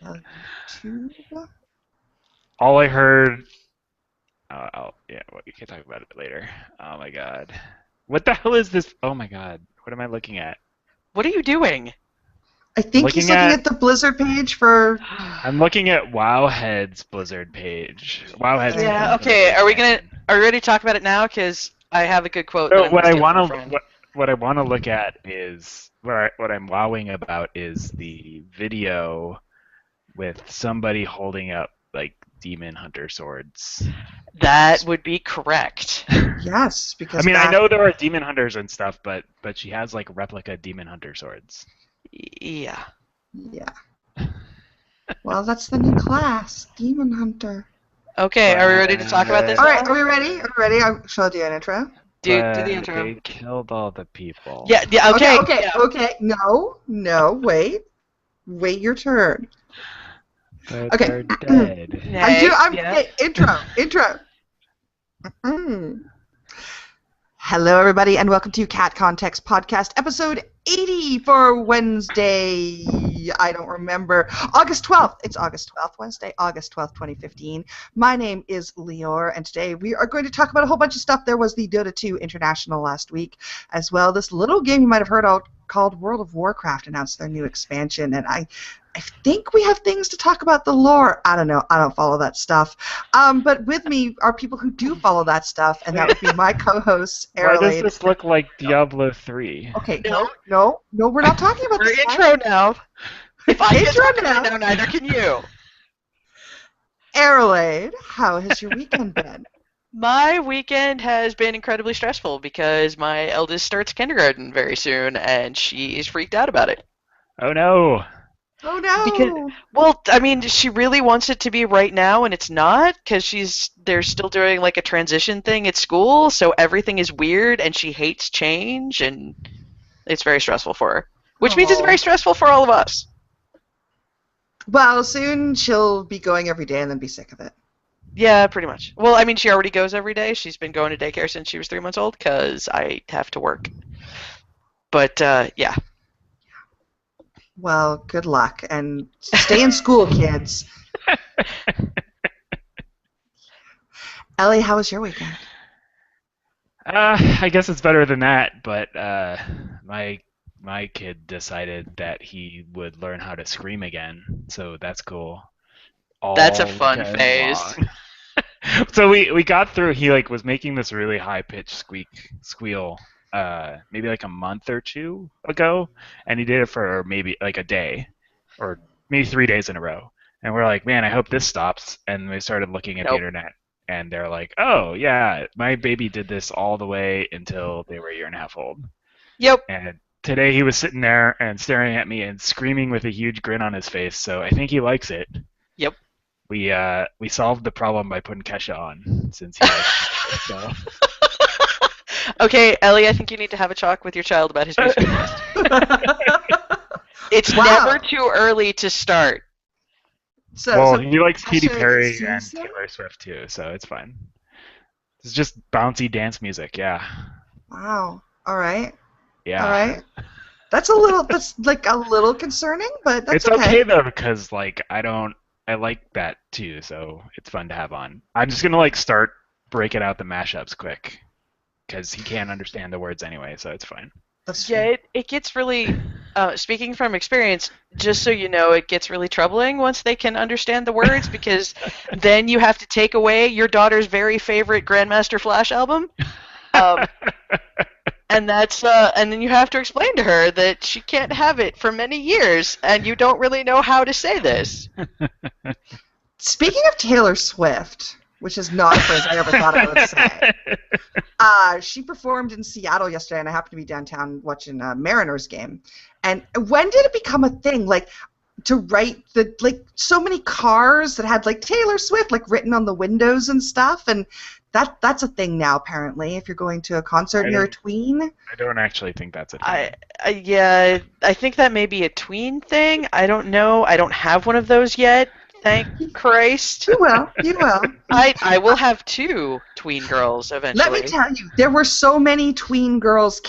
YouTube? All I heard. Yeah, well, we can talk about it later. Oh my god. What the hell is this? Oh my god. What am I looking at? What are you doing? I I'm think he's looking looking at. at the Blizzard page for. I'm looking at Wowhead's Blizzard page. Wowhead's Yeah, one of the okay. expansion. Are we ready to talk about it now? Because I have a good quote that So I'm going to steal from a friend. what I want to look at is what I'm wowing about is the video with somebody holding up like demon hunter swords. That would be correct. Yes, I because mean, I back. know there are demon hunters and stuff, but she has like replica demon hunter swords. Yeah. Yeah. Well, that's the new class, Demon Hunter. Okay, are we ready to talk about this All now? right, are we ready? Are we ready? Shall I do an intro? Do the intro. They killed all the people. Yeah, okay. Okay. No, wait. Wait your turn. But Okay. they're dead. Okay, intro. Hello, everybody, and welcome to Cat Context Podcast, episode 80 for Wednesday. I don't remember. August 12th. It's August 12th, Wednesday, August 12th, 2015. My name is Lior, and today we are going to talk about a whole bunch of stuff. There was the DOTA 2 International last week, as well. This little game you might have heard of called World of Warcraft announced their new expansion, and I think we have things to talk about the lore. I don't know. I don't follow that stuff. But with me are people who do follow that stuff, and that would be my co-hosts, Why does Arlade. this look like Diablo 3? Okay, no, we're not talking about We're this. intro now. If I Intro can talk now. now, neither can you. Arlade, how has your weekend been? My weekend has been incredibly stressful because my eldest starts kindergarten very soon, and she is freaked out about it. Oh no! Oh no! Because, she really wants it to be right now, and it's not, because they're still doing like a transition thing at school, so everything is weird, and she hates change, and it's very stressful for her. Which means it's very stressful for all of us. Well, soon she'll be going every day and then be sick of it. Yeah, pretty much. Well, she already goes every day. She's been going to daycare since she was 3 months old, because I have to work. But, yeah. Well, good luck, and stay in school, kids. Ellie, how was your weekend? I guess it's better than that, but my kid decided that he would learn how to scream again, so that's cool. That's a All fun weekend phase. long. So we got through. He was making this really high pitched squeal, maybe like a month or two ago, and he did it for maybe like a day, or maybe 3 days in a row. And we're like, man, I hope this stops. And we started looking at the internet, and they're like, oh yeah, my baby did this all the way until they were a year and a half old. Yep. And today he was sitting there and staring at me and screaming with a huge grin on his face. So I think he likes it. Yep. We solved the problem by putting Kesha on, since he likes it. So. Okay, Ellie, I think you need to have a talk with your child about his music taste. It's never too early to start. So he likes Katy Perry Kesha and Taylor Swift too, so it's fine. It's just bouncy dance music, yeah. Wow. All right. Yeah. All right. That's like a little concerning, but that's it's okay though, because I like that too, so it's fun to have on. I'm just gonna start breaking out the mashups quick, because he can't understand the words anyway, so it's fine. Yeah, it gets really, speaking from experience, just so you know, it gets really troubling once they can understand the words, because then you have to take away your daughter's very favorite Grandmaster Flash album. And then you have to explain to her that she can't have it for many years, and you don't really know how to say this. Speaking of Taylor Swift, which is not a phrase I ever thought I would say, she performed in Seattle yesterday, and I happened to be downtown watching a Mariners game. And when did it become a thing, to write so many cars that had Taylor Swift written on the windows and stuff, and that's a thing now apparently. If you're going to a concert and you're a tween, I don't actually think that's a thing. I think that may be a tween thing. I don't know. I don't have one of those yet. Thank Christ. You will. You will. I will have 2 tween girls eventually. Let me tell you, there were so many tween girls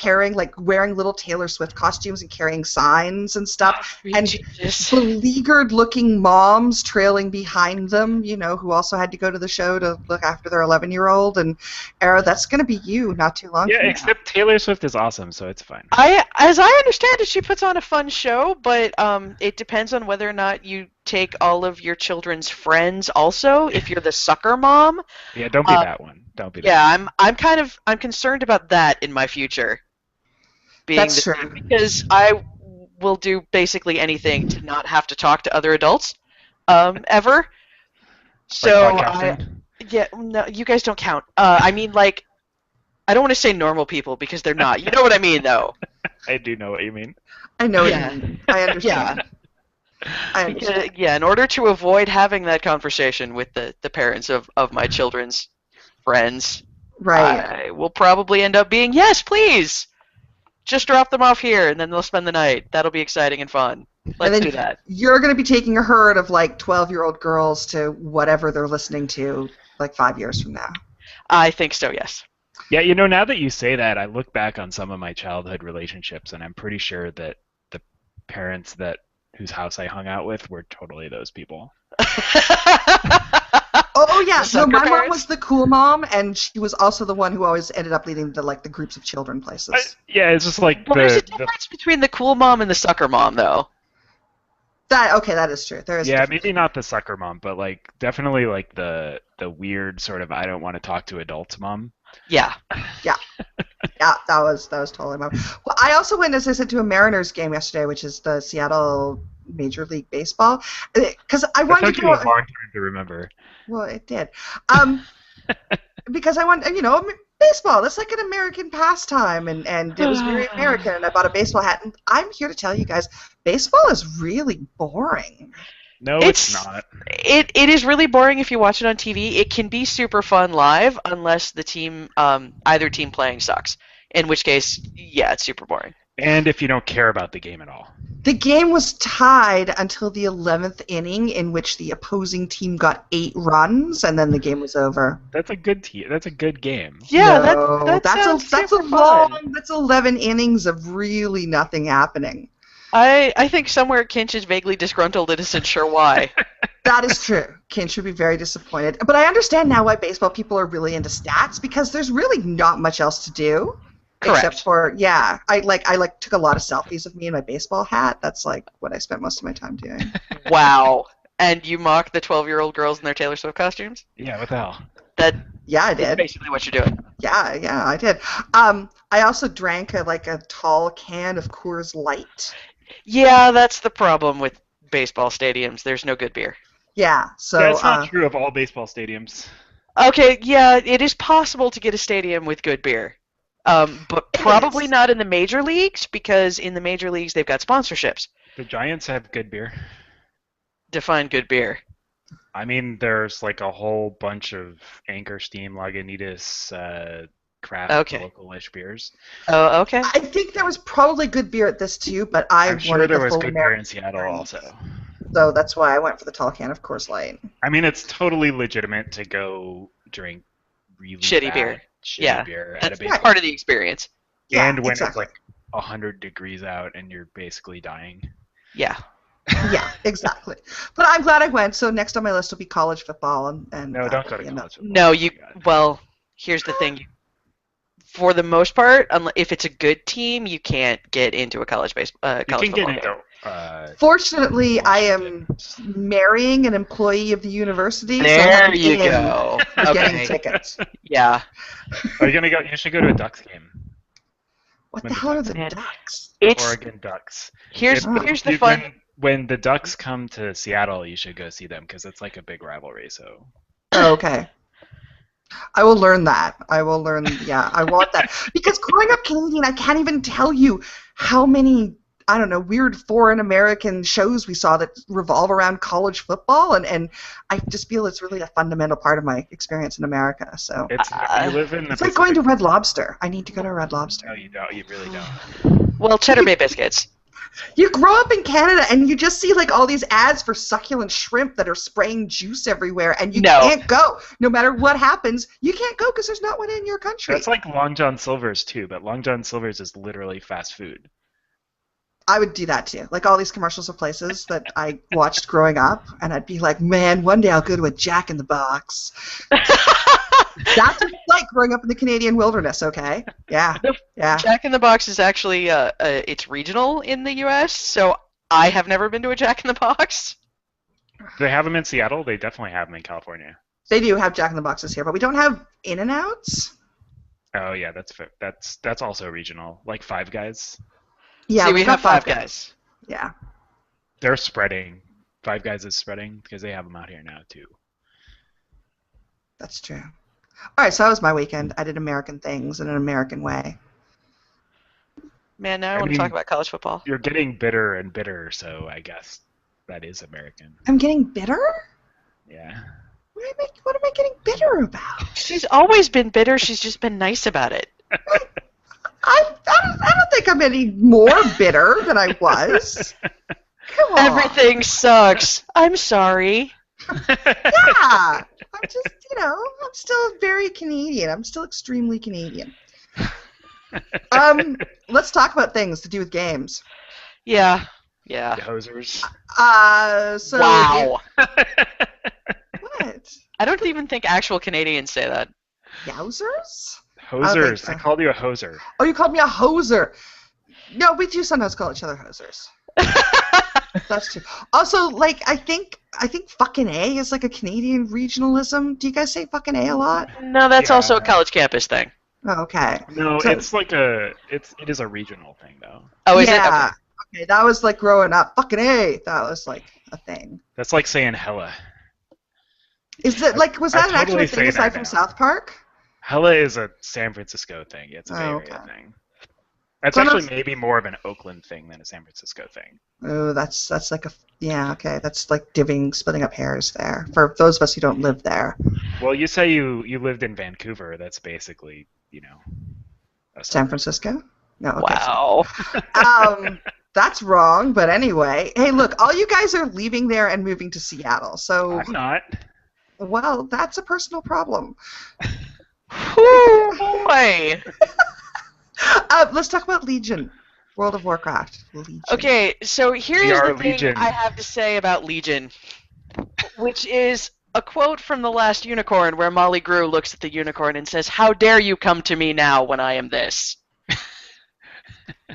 wearing little Taylor Swift costumes and carrying signs and stuff, and Jesus. beleaguered-looking moms trailing behind them, who also had to go to the show to look after their 11-year-old. And Era, that's going to be you not too long. Yeah, from now. except Taylor Swift is awesome, so it's fine. As I understand it, she puts on a fun show, but it depends on whether or not you take all of your children's friends also, if you're the sucker mom. Yeah, don't be that one. Don't be that Yeah, I'm concerned about that in my future. That's true. Because I will do basically anything to not have to talk to other adults ever. So no, you guys don't count. I mean, like, I don't want to say normal people because they're not. You know what I mean, though. I do know what you mean. I know what you mean. I understand. Yeah. I understand. In order to avoid having that conversation with the parents of my children's friends, Right. I will probably end up being, yes, please, just drop them off here, and then they'll spend the night. That'll be exciting and fun. Let's do that. You're going to be taking a herd of, 12-year-old girls to whatever they're listening to, 5 years from now. I think so, yes. Yeah, now that you say that, I look back on some of my childhood relationships, and I'm pretty sure that the parents whose house I hung out with were totally those people. Oh yeah, no, my mom parents? was the cool mom, and she was also the one who always ended up leading to the groups of children places. Yeah, it's just like There's a difference between the cool mom and the sucker mom, though. That is true. There is. Yeah, maybe not the sucker mom, but definitely the weird sort of I don't want to talk to adults mom. Yeah. Yeah, that was totally mom. Well, I also went, as I said, to a Mariners game yesterday, which is the Seattle Major League Baseball, because I wanted to took go. you a long time to remember. Well, it did. Because I want, baseball. That's like an American pastime, and it was very American. And I bought a baseball hat, and I'm here to tell you guys, baseball is really boring. No, it's not. It is really boring if you watch it on TV. It can be super fun live, unless the team, either team playing sucks. In which case, yeah, it's super boring. And if you don't care about the game at all. The game was tied until the 11th inning, in which the opposing team got 8 runs, and then the game was over. That's a good That's a good game. Yeah, no, that's a long. Fun. That's 11 innings of really nothing happening. I think somewhere Kinch is vaguely disgruntled and isn't sure why. That is true. Ken should be very disappointed. But I understand now why baseball people are really into stats, because there's really not much else to do. Correct. Except for, I took a lot of selfies of me in my baseball hat. That's what I spent most of my time doing. Wow. And you mock the 12-year-old girls in their Taylor Swift costumes? Yeah, what the hell? Yeah, I That's did. basically what you're doing. Yeah, I did. I also drank a tall can of Coors Light. Yeah, that's the problem with baseball stadiums. There's no good beer. Yeah, so That's not true of all baseball stadiums. Okay, yeah, it is possible to get a stadium with good beer. But probably not in the major leagues, because in the major leagues they've got sponsorships. The Giants have good beer. Define good beer. I mean, there's a whole bunch of Anchor Steam, Lagunitas, craft local-ish beers. Oh, okay. I think there was probably good beer at this too, but I'm sure there was good beer in Seattle also. So that's why I went for the tall can of Coors Light. I mean, it's totally legitimate to go drink really Shitty bad, beer. beer at That's a baseball. part of the experience. Yeah, and when exactly. it's 100 degrees out and you're basically dying. Yeah. Yeah, exactly. But I'm glad I went. So next on my list will be college football, and No, don't go to college football. No, Oh, well, here's the thing. For the most part, if it's a good team, you can't get into a college football game. Fortunately, I am marrying an employee of the university. There so you go. I'm getting Okay. tickets. Yeah. Are you gonna go? You should go to a Ducks game. What When the the hell are Ducks- the Man. Ducks? It's Oregon Ducks. here's the fun. When the Ducks come to Seattle, you should go see them because it's a big rivalry. So. Oh, okay. I will learn that. I want that. Because growing up Canadian, I can't even tell you how many, I don't know, weird foreign American shows we saw that revolve around college football, and I just feel it's really a fundamental part of my experience in America. So You live in the it's like going to Red Lobster. I need to go to Red Lobster. No, you don't. You really don't. Well, Cheddar Bay biscuits. You grow up in Canada and you just see like all these ads for succulent shrimp that are spraying juice everywhere, and you can't go. No matter what happens, you can't go because there's not one in your country. That's like Long John Silver's too, but Long John Silver's is literally fast food. I would do that too. Like all these commercials of places that I watched growing up, and I'd be like, man, one day I'll go to a Jack in the Box. That's what it's like growing up in the Canadian wilderness, okay? Yeah, yeah. Jack in the Box is actually it's regional in the U.S., so I have never been to a Jack in the Box. Do they have them in Seattle? They definitely have them in California. They do have Jack in the Boxes here, but we don't have In-N-Outs. Oh yeah, that's also regional, like Five Guys. Yeah, see, we have Five Guys. Yeah. They're spreading. Five Guys is spreading because they have them out here now too. That's true. All right, so that was my weekend. I did American things in an American way. Man, now I want to talk about college football. You're getting bitter and bitter, so I guess that is American. I'm getting bitter? Yeah. What am I getting bitter about? She's always been bitter. She's just been nice about it. I don't think I'm any more bitter than I was. Come on. Everything sucks. I'm sorry. Yeah. I'm just, I'm still very Canadian. I'm still extremely Canadian. Let's talk about things to do with games. Yeah. Yeah. The hosers. So wow. What? I don't even think actual Canadians say that. Yowzers? Hosers. I called you a hoser. Oh, you called me a hoser. No, we do sometimes call each other hosers. That's true. Also, like, I think fucking A is like a Canadian regionalism. Do you guys say fucking A a lot? No, that's also a college campus thing. Oh, okay. No, so, it's like it is a regional thing though. Oh, is it? Okay, that was like growing up. Fucking A. That was like a thing. That's like saying hella. Is it like was that an actual thing aside from South Park? Hella is a San Francisco thing. It's a Bay Area thing. That's actually maybe more of an Oakland thing than a San Francisco thing. Oh, that's like okay. That's like splitting up hairs there. For those of us who don't live there. Well, you say you lived in Vancouver. That's basically, San Francisco? No. Okay, wow. That's wrong. But anyway, hey, look, all you guys are leaving there and moving to Seattle. So I'm not. Well, that's a personal problem. Oh boy. Let's talk about Legion. World of Warcraft. Legion. Okay, so here's the thing Legion. I have to say about Legion, which is a quote from The Last Unicorn where Molly Grew looks at the unicorn and says, "How dare you come to me now when I am this?"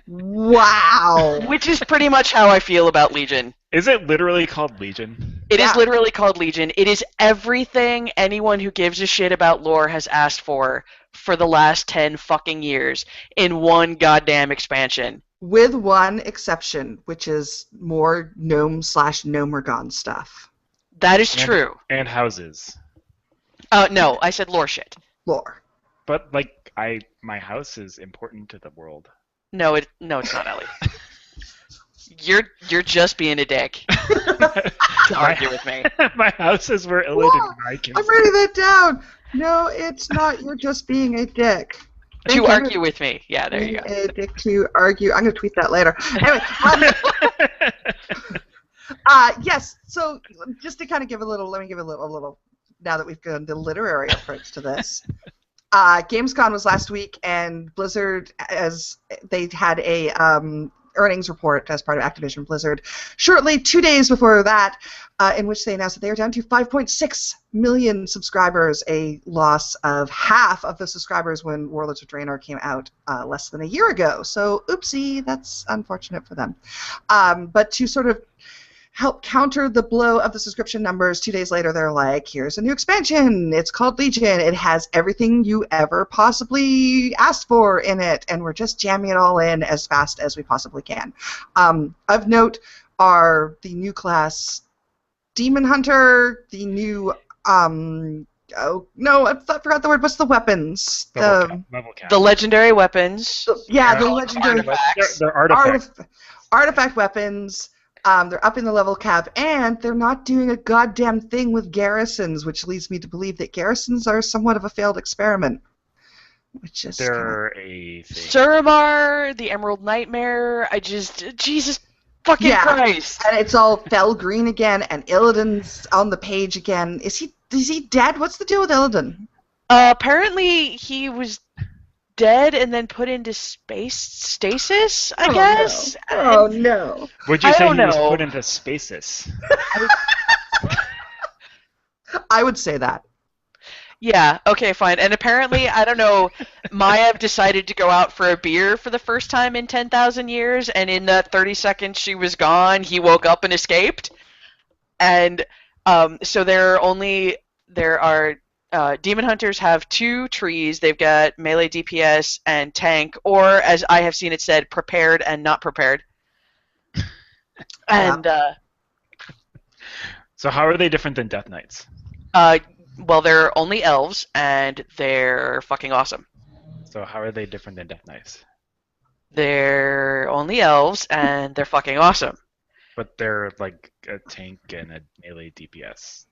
Wow. Which is pretty much how I feel about Legion. Is it literally called Legion? It is literally called Legion. It is everything anyone who gives a shit about lore has asked for the last 10 fucking years in one goddamn expansion. With one exception, which is more gnome/Gnomergon stuff. That is true. And houses. No, I said lore shit. Lore. But my house is important to the world. No, it's not, Ellie. You're just being a dick. To argue with me. My houses were eluded by Vikings. I'm writing that down. No, it's not. You're just being a dick. To argue with me. Yeah, there you go. A dick to argue. I'm going to tweet that later. Anyway. Yes, so just to kind of let me give a little, now that we've gone the literary approach to this. Gamescom was last week, and Blizzard, as they had a earnings report as part of Activision Blizzard, shortly 2 days before that, in which they announced that they are down to 5.6 million subscribers, a loss of half of the subscribers when Warlords of Draenor came out less than a year ago. So, oopsie, that's unfortunate for them. But to sort of help counter the blow of the subscription numbers, 2 days later they're like, here's a new expansion. It's called Legion. It has everything you ever possibly asked for in it, and we're just jamming it all in as fast as we possibly can. Of note are the new class Demon Hunter, the new oh no, I forgot the word. What's the weapons? Level cap. The legendary weapons. The legendary artifacts. They're artifacts. Artifact weapons. They're upping the level cap, and they're not doing a goddamn thing with garrisons, which leads me to believe that garrisons are somewhat of a failed experiment. which is They're a thing. Suramar, the Emerald Nightmare. Jesus fucking Yeah. Christ. And it's all fell green again, and Illidan's on the page again. Is he dead? What's the deal with Illidan? Apparently he was dead and then put into space stasis, I guess. No. Oh no. Would you I say don't he was know. put into spaces? I would say that. Yeah, okay, fine. And apparently, I don't know, Maev decided to go out for a beer for the first time in 10,000 years, and in that 30 seconds she was gone, he woke up and escaped. And so there are Demon Hunters have 2 trees. They've got melee DPS and tank, or as I have seen it said, prepared and not prepared. And So how are they different than Death Knights? well, they're only elves, and they're fucking awesome. So how are they different than Death Knights? They're only elves, and they're fucking awesome. But they're like a tank and a melee DPS.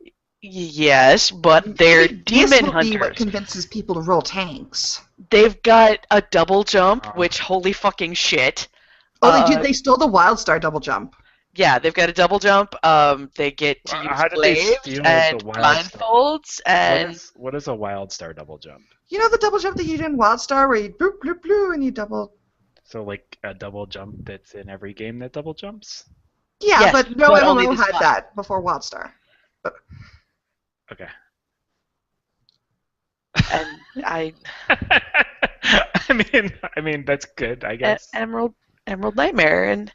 Yes, but they're This demon will be what hunters. convinces people to roll tanks. They've got a double jump, Oh. which holy fucking shit. Oh, they stole the Wildstar double jump. Yeah, they've got a double jump. They get to use How did they glaives steal the and Wildstar? blindfolds, and What is a Wildstar double jump? You know the double jump that you do in Wildstar where you bloop, bloop, bloop, and you double... So like a double jump that's in every game that double jumps? Yeah, Yes, but no but only MMO this had one. that before Wildstar. Okay. and I I mean that's good, I guess. Emerald Nightmare and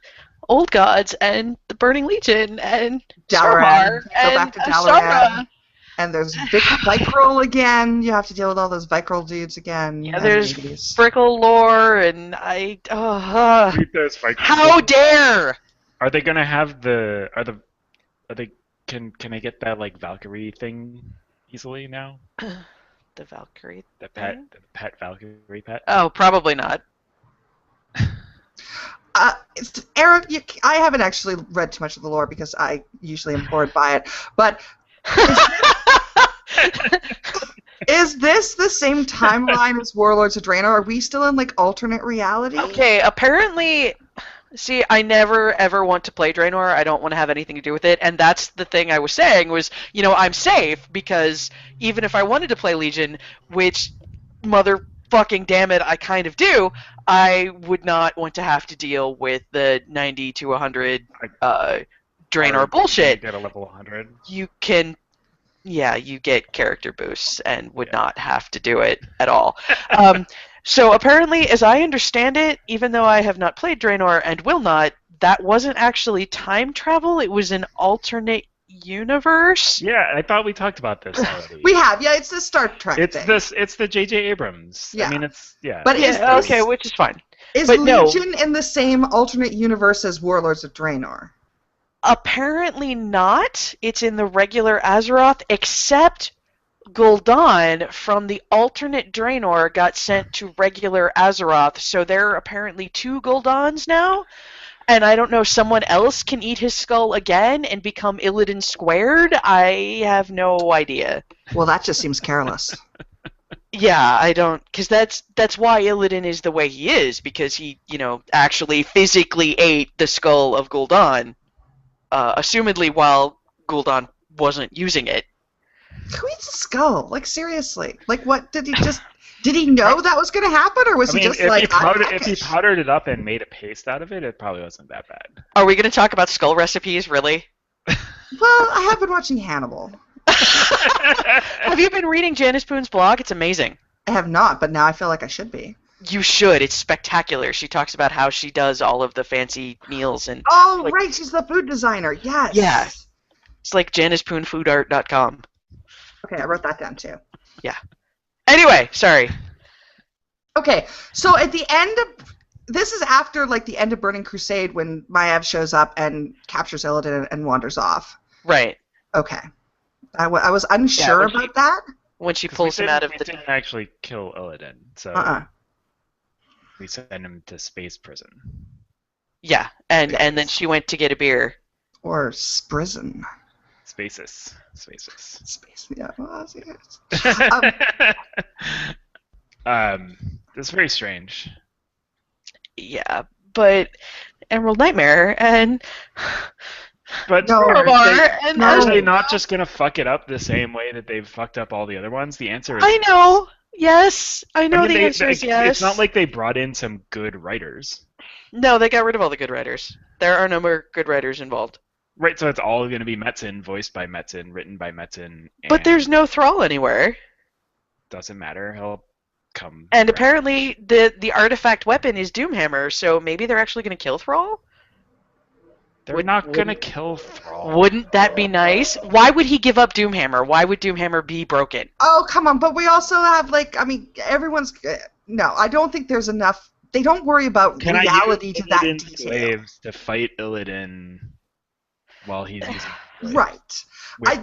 Old Gods and the Burning Legion and Dalaran. Suramar Go and back to Asara. Dalaran. And there's Vicryl again. You have to deal with all those Vicryl dudes again. Yeah, and there's babies. Frickle lore, and Read those fight how scenes. dare! Are they gonna have can I get that like Valkyrie thing easily now? The Valkyrie. The thing? pet Valkyrie pet? Oh, probably not. Eric, I haven't actually read too much of the lore because I usually am bored by it. But is this the same timeline as Warlords of Draenor? Are we still in like alternate reality? Okay, apparently, see, I never ever want to play Draenor. I don't want to have anything to do with it, and that's the thing I was saying was, I'm safe because even if I wanted to play Legion, which motherfucking damn it, I kind of do, I would not want to have to deal with the 90 to 100 Draenor bullshit. Get a level 100. You get character boosts and would not have to do it at all. So apparently, as I understand it, even though I have not played Draenor and will not, that wasn't actually time travel. It was an alternate universe. Yeah, I thought we talked about this already. We have, it's the Star Trek thing. It's the J.J. Abrams. Yeah. I mean, But is this, okay, which is fine. Is but no. Legion in the same alternate universe as Warlords of Draenor? Apparently not. It's in the regular Azeroth, except Gul'dan from the alternate Draenor got sent to regular Azeroth, so there are apparently 2 Gul'dans now. And I don't know, someone else can eat his skull again and become Illidan squared? I have no idea. Well, that just seems careless. Yeah, I don't, because that's why Illidan is the way he is, because he, actually physically ate the skull of Gul'dan, assumedly while Gul'dan wasn't using it. Who eats a skull? Like, seriously. Like, what, did he know that was going to happen, or was he just if like, he powdered it up and made a paste out of it, it probably wasn't that bad. Are we going to talk about skull recipes, really? Well, I have been watching Hannibal. Have you been reading Janice Poon's blog? It's amazing. I have not, but now I feel like I should be. You should. It's spectacular. She talks about how she does all of the fancy meals and. Oh, right, she's the food designer. Yes. Yeah. It's like JanicePoonFoodArt.com. Okay, I wrote that down too. Yeah. Anyway, sorry. Okay, so at the end of this is after like the end of Burning Crusade when Maev shows up and captures Illidan and wanders off. Right. Okay, I was unsure about that. When she pulls him out of we the. didn't actually kill Illidan, so we sent him to space prison. Yeah, and then she went to get a beer. Or Sprison. Spaces. Space. Yeah. Well, It's very strange. Yeah, but Emerald Nightmare and But No, Miramar and no. are they Ashton. not just gonna fuck it up the same way that they've fucked up all the other ones? The answer is I know. Yes, I know the answer is yes. it's not like they brought in some good writers. No, they got rid of all the good writers. There are no more good writers involved. Right, so it's all going to be Metzen, voiced by Metzen, written by Metzen, But there's no Thrall anywhere. doesn't matter. He'll come. And back. apparently the artifact weapon is Doomhammer, so maybe they're actually going to kill Thrall? They're not going to kill Thrall. Wouldn't that be nice? Why would he give up Doomhammer? Why would Doomhammer be broken? Oh, come on. But we also have, everyone's... No, I don't think there's enough... They don't worry about reality to that detail. Slaves to fight Illidan while he's using slaves. Right.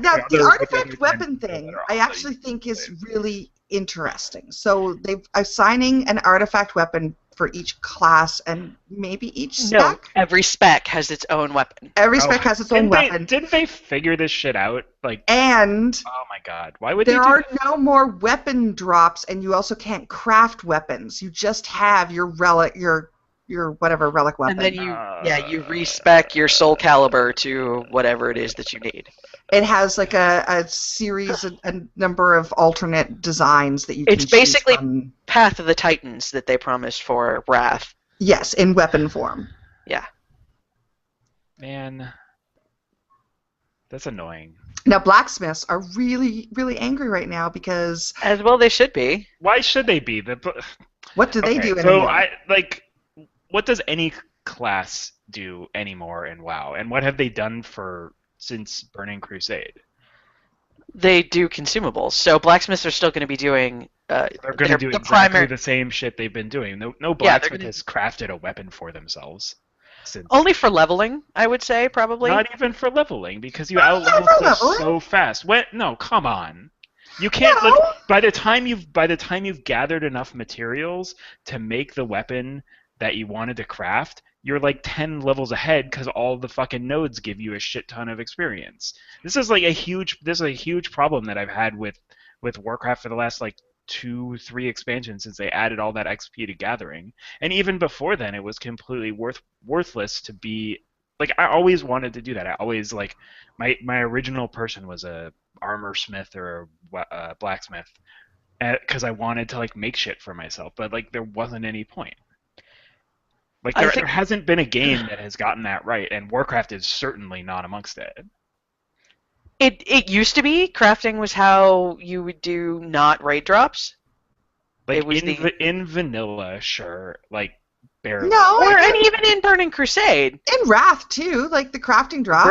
Now, the artifact weapon thing, I actually think is really interesting. So they're assigning an artifact weapon for each class and maybe each spec? No, every spec has its own weapon. Every spec has its own weapon. Didn't they figure this shit out? And oh my god, why would there are no more weapon drops, and you also can't craft weapons. You just have your relic, your whatever relic weapon. And then you respec your Soul Calibur to whatever it is that you need. It has like a series, a number of alternate designs that you can choose from. It's basically Path of the Titans that they promised for Wrath. Yes, in weapon form. Yeah. Man, that's annoying. Now, blacksmiths are really, really angry right now because... As well they should be. Why should they be? What do they do anymore? So, what does any class do anymore in WoW? And what have they done since Burning Crusade? They do consumables. So blacksmiths are still going to be doing... they're going to do exactly the same shit they've been doing. No blacksmith has crafted a weapon for themselves. Only for leveling, I would say, probably. Not even for leveling, because you out-level so fast. No, come on. You can't. By the time you've gathered enough materials to make the weapon that you wanted to craft, you're like 10 levels ahead because all the fucking nodes give you a shit ton of experience. This is a huge problem that I've had with Warcraft for the last 2-3 expansions since they added all that XP to gathering. And even before then, it was completely worthless to be I always wanted to do that. I always my original person was a armor smith or a blacksmith because I wanted to make shit for myself, but there wasn't any point. There hasn't been a game that has gotten that right, and Warcraft is certainly not amongst it. It used to be crafting was how you would do not raid drops. In vanilla, sure, barely. No, and even in Burning Crusade. In Wrath too, the crafting drops.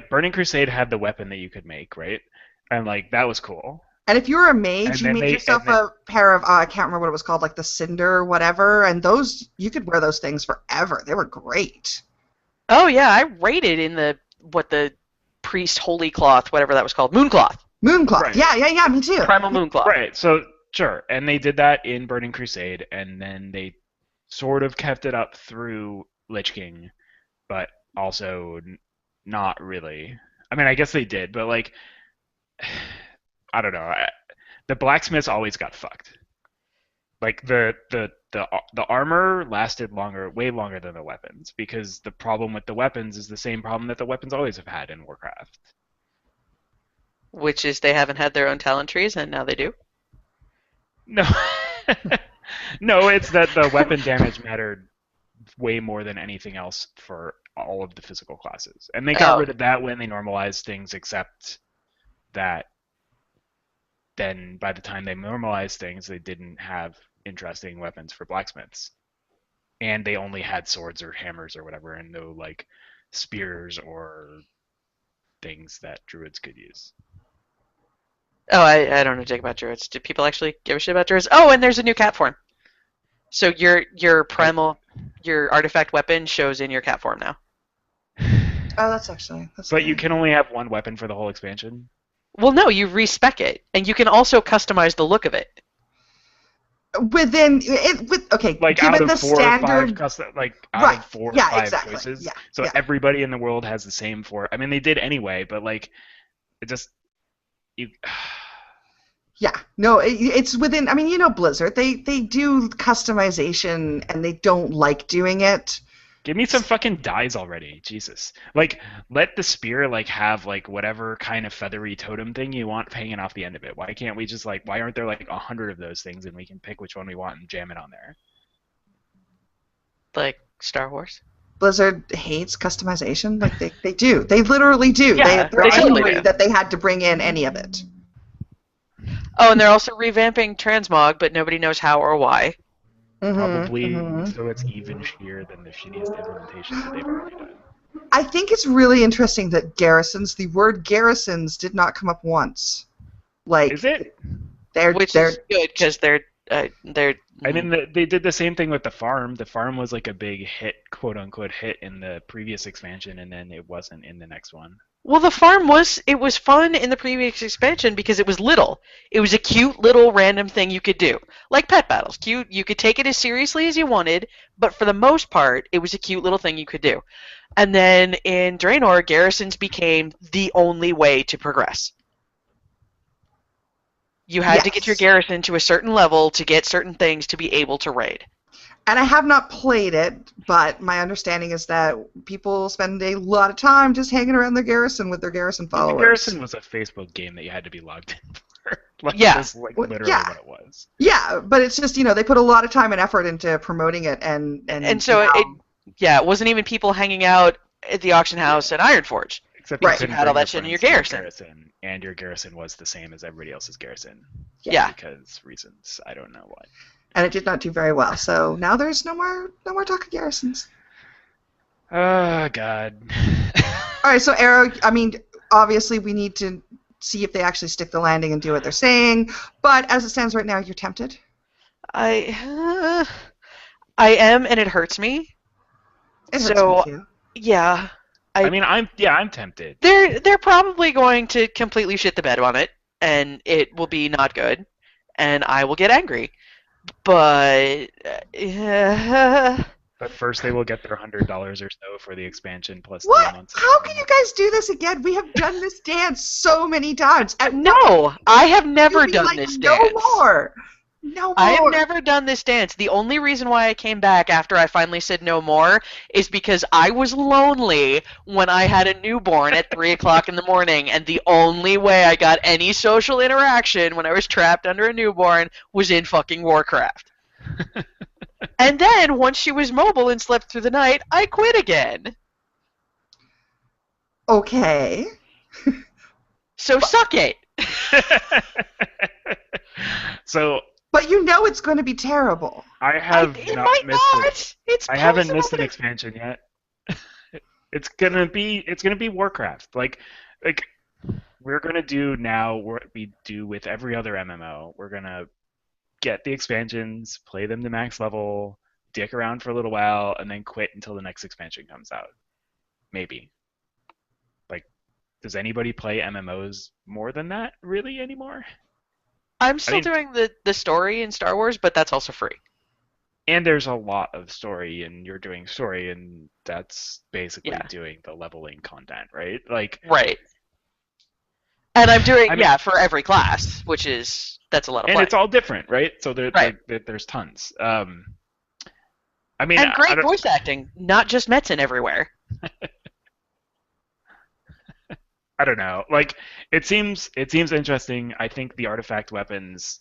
Burning Crusade had the weapon that you could make, right? And that was cool. And if you were a mage, you made yourself a pair of, I can't remember what it was called, the cinder or whatever, and those, you could wear those things forever. They were great. Oh yeah, I raided in the priest holy cloth, whatever that was called, mooncloth. Mooncloth, right. Yeah, me too. Primal mooncloth. Right, so, sure, and they did that in Burning Crusade, and then they sort of kept it up through Lich King, but also not really. I mean, I guess they did, but I don't know. The blacksmiths always got fucked. The armor lasted way longer than the weapons, because the problem with the weapons is the same problem that the weapons always have had in Warcraft. Which is they haven't had their own talent trees, and now they do? No. No, it's that the weapon damage mattered way more than anything else for all of the physical classes. And they got rid of that when they normalized things, except that then by the time they normalized things, they didn't have interesting weapons for blacksmiths. And they only had swords or hammers or whatever, and no spears or things that druids could use. Oh, I don't know dick about druids. Do people actually give a shit about druids? Oh, and there's a new cat form. So your primal, your artifact weapon shows in your cat form now. Oh, that's But you can only have one weapon for the whole expansion? Well, no, you respec it, and you can also customize the look of it. Given the standard, out of 4 or 5 exactly. choices. Yeah, so everybody in the world has the same 4. I mean, they did anyway, but it just Yeah, no, it's within. I mean, Blizzard. They do customization, and they don't like doing it. Give me some fucking dyes already, Jesus. Like, let the spear have whatever kind of feathery totem thing you want hanging off the end of it. Why can't we just why aren't there 100 of those things and we can pick which one we want and jam it on there? Like Star Wars. Blizzard hates customization. Like they do. They literally do. Yeah, They're they totally angry do. that they had to bring in any of it. Oh, and they're also revamping Transmog, but nobody knows how or why. Probably so it's even sheer than the shittiest implementations that they've already done. I think it's really interesting that the word garrisons did not come up once. Is it? Which is good because they're. I mean, they did the same thing with the farm. The farm was a big hit, quote unquote hit, in the previous expansion, and then it wasn't in the next one. Well, the farm was fun in the previous expansion because it was little. It was a cute little random thing you could do. Like pet battles. Cute, you could take it as seriously as you wanted, but for the most part, it was a cute little thing you could do. And then in Draenor, garrisons became the only way to progress. You had to get your garrison to a certain level to get certain things to be able to raid. And I have not played it, but my understanding is that people spend a lot of time just hanging around their garrison with their garrison followers. The garrison was a Facebook game that you had to be logged in for. That's literally what it was. Yeah, but it's just, they put a lot of time and effort into promoting it, and so it wasn't even people hanging out at the auction house at Ironforge. Except you had all that shit in your garrison. And your garrison was the same as everybody else's garrison. Yeah. Because reasons. I don't know why. And it did not do very well. So now there's no more talk of garrisons. Oh, God. All right, so Arrow, I mean, obviously we need to see if they actually stick the landing and do what they're saying. But as it stands right now, you're tempted? I am, and it hurts me. It hurts me too. Yeah. I'm tempted. They're probably going to completely shit the bed on it, and it will be not good, and I will get angry. But But first they will get their $100 or so for the expansion plus 3 months. How can you guys do this again? We have done this dance so many times. No, I have never done this dance. No more. No more. I have never done this dance. The only reason why I came back after I finally said no more is because I was lonely when I had a newborn at 3 o'clock in the morning, and the only way I got any social interaction when I was trapped under a newborn was in fucking Warcraft. And then, once she was mobile and slept through the night, I quit again. Okay. So suck it. So... But it's going to be terrible. I have not missed it. I haven't missed an expansion yet. It's gonna be Warcraft. We're gonna do now what we do with every other MMO. We're gonna get the expansions, play them to max level, dick around for a little while, and then quit until the next expansion comes out. Maybe. Does anybody play MMOs more than that really anymore? I'm still doing the story in Star Wars, but that's also free. And there's a lot of story, and you're doing story, and that's basically doing the leveling content, right? Right. And I'm doing for every class, that's a lot of play. And it's all different, right? So there's tons. And great voice acting, not just Metzen everywhere. I don't know. It seems interesting. I think the artifact weapons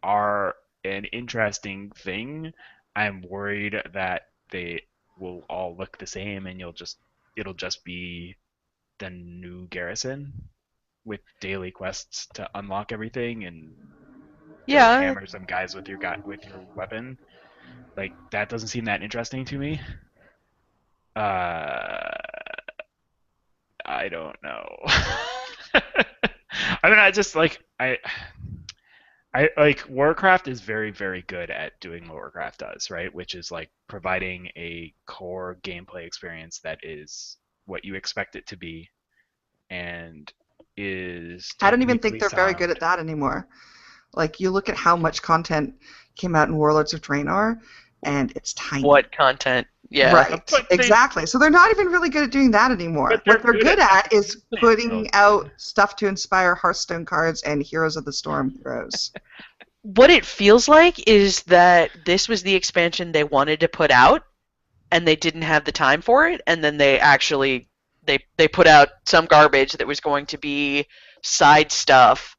are an interesting thing. I'm worried that they will all look the same, and it'll just be the new garrison with daily quests to unlock everything and hammer some guys with your weapon. That doesn't seem that interesting to me. I don't know. I Warcraft is very, very good at doing what Warcraft does, right? Which is providing a core gameplay experience that is what you expect it to be, and is. I don't even think they're very good at that anymore. You look at how much content came out in Warlords of Draenor, and it's tiny. What content? Yeah. Right, But they- exactly. So they're not even really good at doing that anymore. But What they're they're good at is build. putting out stuff to inspire Hearthstone cards and Heroes of the Storm heroes. What it feels like is that this was the expansion they wanted to put out, and they didn't have the time for it, and then they actually they put out some garbage that was going to be side stuff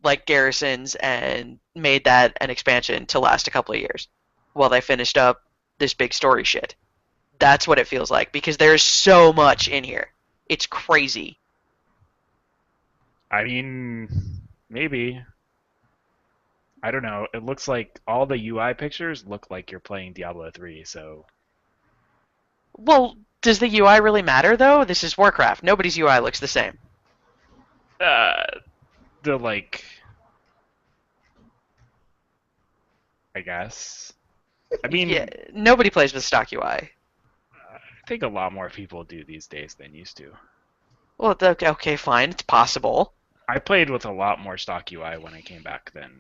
like garrisons and made that an expansion to last a couple of years while they finished up this big story shit. That's what it feels like, because there's so much in here. It's crazy. I mean, maybe. I don't know. It looks like all the UI pictures look like you're playing Diablo 3, so... Well, does the UI really matter, though? This is Warcraft. Nobody's UI looks the same. The, like... I guess. I mean, Yeah, nobody plays with stock UI. I think a lot more people do these days than used to. Well, okay, fine. It's possible. I played with a lot more stock UI when I came back then,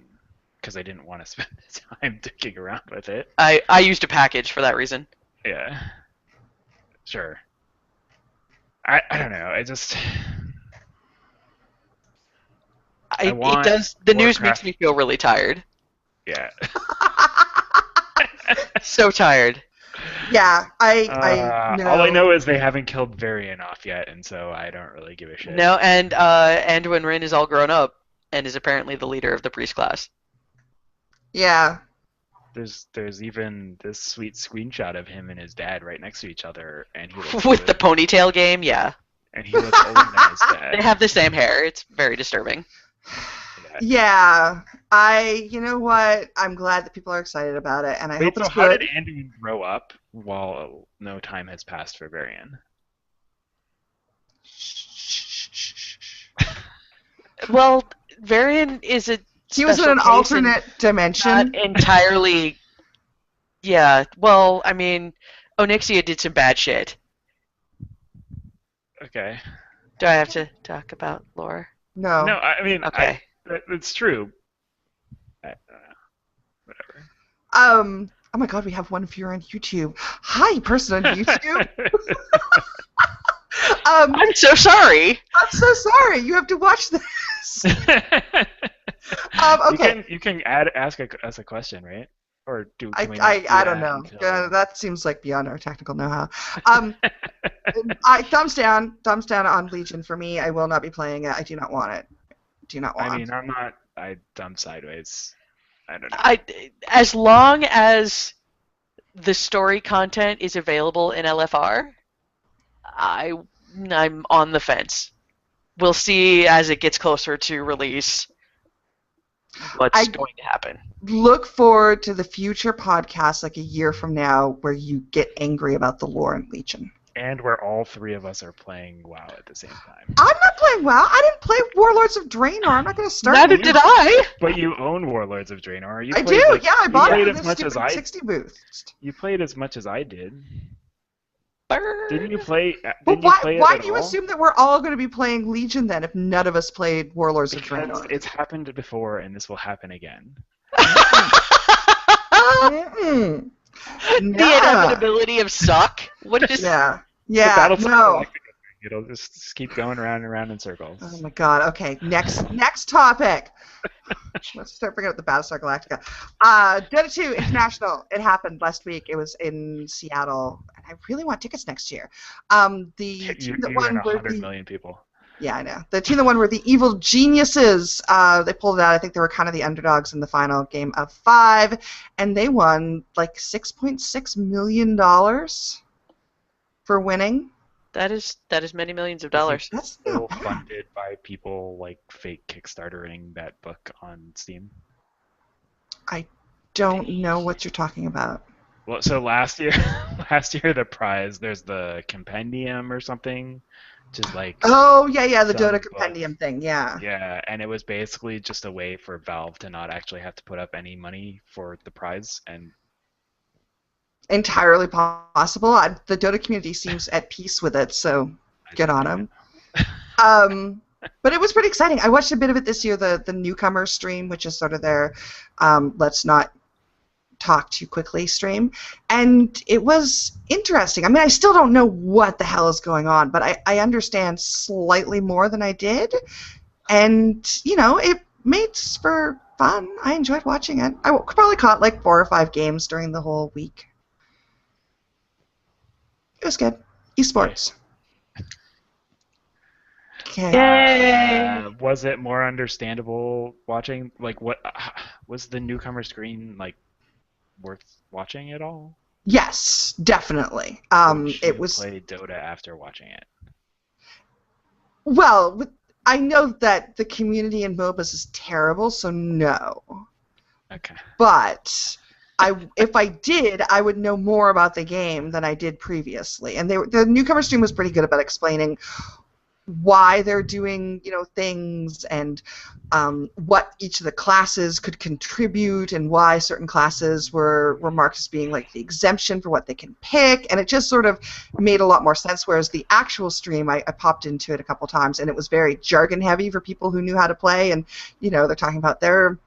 because I didn't want to spend the time dicking around with it. I used a package for that reason. Yeah. Sure. I don't know. I just... I It does. The news makes Warcraft- me feel really tired. Yeah. So tired. Yeah, I know. All I know is they haven't killed Varian off yet, and so I don't really give a shit. No, and Anduin Rin is all grown up and is apparently the leader of the priest class. Yeah. There's even this sweet screenshot of him and his dad right next to each other, and he looks With the good, ponytail game, yeah. and he looks older than his dad. They have the same hair. It's very disturbing. Yeah. You know what? I'm glad that people are excited about it, and I Wait, hope so it's how good. did Anduin grow up while no time has passed for Varian? Well, Varian is a He was in special an case alternate and dimension. not entirely. Yeah, well, I mean, Onyxia did some bad shit. Okay. Do I have to talk about lore? No. No, I mean, Okay. it's true. Whatever. Oh my God, we have one viewer on YouTube. Hi, person on YouTube. I'm so sorry. I'm so sorry. You have to watch this. Okay. You can ask us a question, right? Or can we not do I don't that know. until- That seems like beyond our technical know-how. Thumbs down on Legion for me. I will not be playing it. I do not want it. Do not want. I mean, I dumped sideways. I don't know. As long as the story content is available in LFR, I'm on the fence. We'll see as it gets closer to release what's going to happen. Look forward to the future podcast, like a year from now, where you get angry about the lore in Legion. And where all three of us are playing WoW at the same time. I'm not playing WoW. I didn't play Warlords of Draenor. I'm not going to start. Neither did I. But you own Warlords of Draenor. I do. Yeah, I bought it played in as the much as stupid I 60 boost. You played as much as I did. Burn. Didn't you play? But why it do at you all? assume that we're all going to be playing Legion then if none of us played Warlords of Because Draenor? it's happened before, and this will happen again. Mm-mm. The Nah. inevitability of suck. What is? Yeah. The Yeah. Battlestar No. Galactica thing. It'll just keep going around and around in circles. Oh my God. Okay. Next topic. Let's start bringing up the Battlestar Galactica. Dota 2 International. It happened last week. It was in Seattle, and I really want tickets next year. The team You're that in won were 100 the million people. yeah, I know. The team that won were the Evil Geniuses. They pulled it out. I think they were kind of the underdogs in the final game of 5, and they won like $6.6 million for winning. That is many millions of dollars. That's Still not bad. funded by people like fake Kickstartering that book on Steam. Don't know what you're talking about. Well, so last year the prize, there's the compendium or something, which is like Oh, yeah, the Some Dota book. Compendium thing, yeah. yeah, and it was basically just a way for Valve to not actually have to put up any money for the prize, and Entirely possible. The Dota community seems at peace with it, so good on them. But it was pretty exciting. I watched a bit of it this year, the newcomer stream, which is sort of their let's not talk too quickly stream, and it was interesting. I mean, I still don't know what the hell is going on, but I understand slightly more than I did, and it made for fun. I enjoyed watching it. I probably caught like 4 or 5 games during the whole week. It was good. Esports. Okay. Yay! Was it more understandable watching? Like, what was the newcomer screen like worth watching at all? Yes, definitely. Should It you was. play Dota after watching it? Well, I know that the community in MOBAs is terrible, so no. Okay. But if I did, I would know more about the game than I did previously. And the newcomer stream was pretty good about explaining why they're doing things, and what each of the classes could contribute, and why certain classes were marked as being like the exemption for what they can pick, and it just sort of made a lot more sense. Whereas the actual stream, I popped into it a couple times, and it was very jargon heavy for people who knew how to play, and they're talking about their,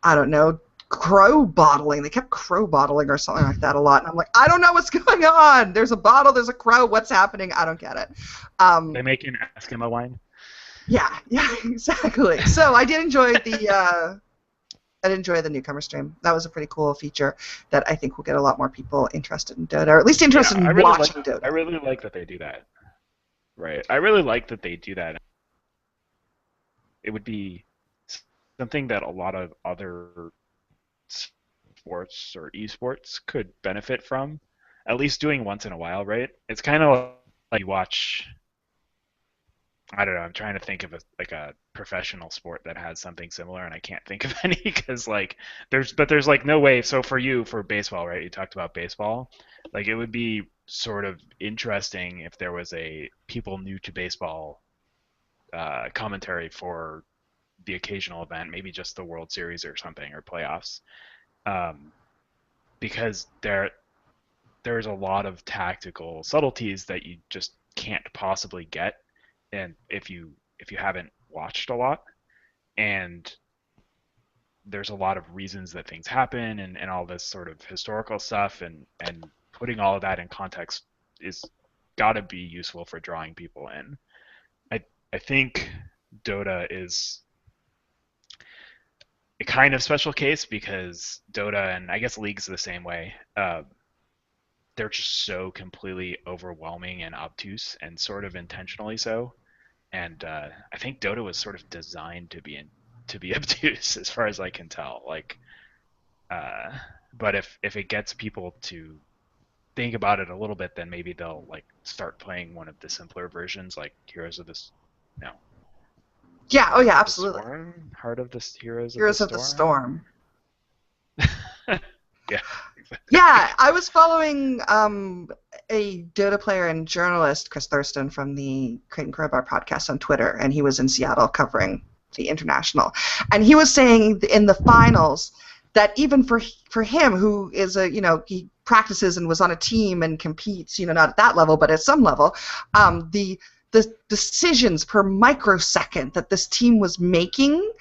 I don't know, crow bottling. They kept crow bottling or something like that a lot, and I'm like, I don't know what's going on. There's a bottle, there's a crow, what's happening? I don't get it. They make an Eskimo wine. Yeah, exactly. So I did enjoy the newcomer stream. That was a pretty cool feature that I think will get a lot more people interested in Dota, or at least interested in watching Dota. I really like that they do that. Right. I really like that they do that. It would be something that a lot of other sports or esports could benefit from, at least doing once in a while, right? It's kind of like you watch, I don't know, I'm trying to think of a professional sport that has something similar, and I can't think of any because there's like no way. So for baseball, right? You talked about baseball. Like, it would be sort of interesting if there was a people new to baseball commentary for the occasional event, maybe just the World Series or something, or playoffs, because there's a lot of tactical subtleties that you just can't possibly get, and if you haven't watched a lot, and there's a lot of reasons that things happen, and all this sort of historical stuff, and putting all of that in context is got to be useful for drawing people in. I think Dota is a kind of special case because Dota, and I guess League's the same way, they're just so completely overwhelming and obtuse, and sort of intentionally so. And I think Dota was sort of designed to be obtuse, as far as I can tell. Like, but if it gets people to think about it a little bit, then maybe they'll like start playing one of the simpler versions, like Heroes of the no. Yeah. Oh yeah. Absolutely. Heart of the Heroes of the Storm. Yeah. Yeah, I was following a Dota player and journalist, Chris Thurston, from the Crate and Crowbar podcast on Twitter, and he was in Seattle covering the international. And he was saying in the finals that even for him, who is he practices and was on a team and competes, not at that level, but at some level, the decisions per microsecond that this team was making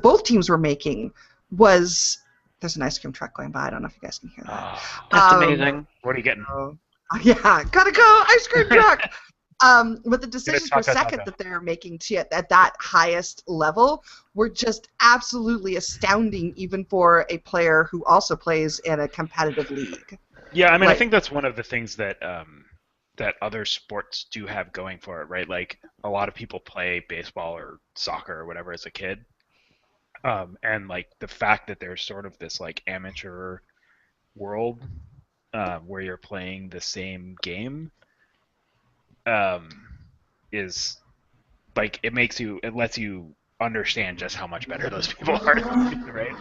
both teams were making was. There's an ice cream truck going by. I don't know if you guys can hear that. That's amazing. What are you getting? Yeah, gotta go, ice cream truck. But the decisions per second that they're making at that highest level were just absolutely astounding, even for a player who also plays in a competitive league. Yeah, I mean, I think that's one of the things that that other sports do have going for it, right? Like, a lot of people play baseball or soccer or whatever as a kid. And like the fact that there's sort of this like amateur world where you're playing the same game is like it lets you understand just how much better those people are, right?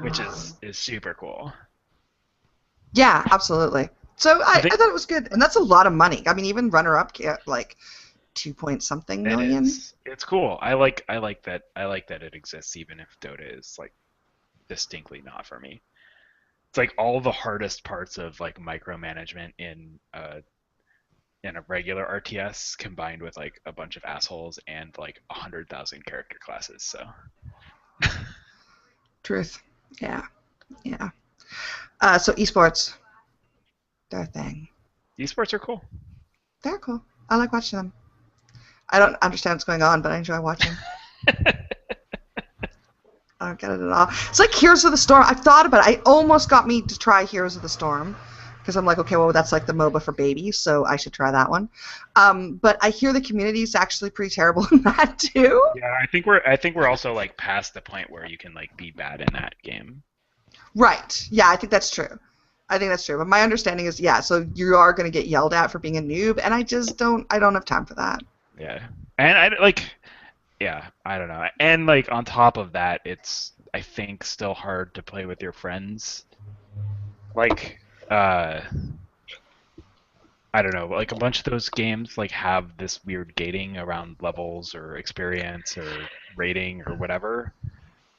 Which is super cool. Yeah, absolutely. So I thought it was good, and that's a lot of money. I mean, even runner-up get like 2-point-something million. It's cool. I like that it exists, even if Dota is like distinctly not for me. It's like all the hardest parts of like micromanagement in a regular RTS combined with like a bunch of assholes and like 100,000 character classes. So Truth. Yeah. So esports, they're a thing. Esports are cool. They're cool. I like watching them. I don't understand what's going on, but I enjoy watching. I don't get it at all. It's like Heroes of the Storm. I've thought about it. I almost got me to try Heroes of the Storm because I'm like, okay, well, that's like the MOBA for babies, so I should try that one. But I hear the community is actually pretty terrible in that too. Yeah, I think we're also like past the point where you can like be bad in that game. Right. Yeah, I think that's true. But my understanding is, yeah, so you are going to get yelled at for being a noob, and I don't have time for that. Yeah, and I don't know. And like on top of that, it's I think still hard to play with your friends. Like I don't know, like a bunch of those games like have this weird gating around levels or experience or rating or whatever,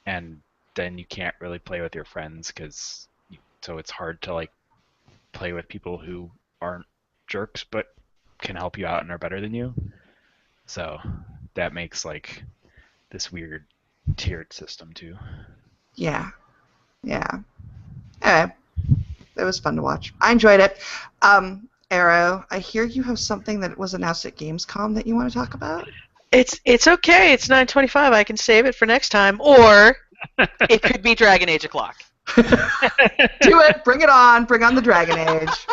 and then you can't really play with your friends so it's hard to like play with people who aren't jerks but can help you out and are better than you. So that makes like this weird tiered system too. Yeah. Anyway, it was fun to watch. I enjoyed it. Arrow, I hear you have something that was announced at Gamescom that you want to talk about? It's okay. It's 9:25. I can save it for next time, or it could be Dragon Age o'clock. Do it. Bring it on. Bring on the Dragon Age.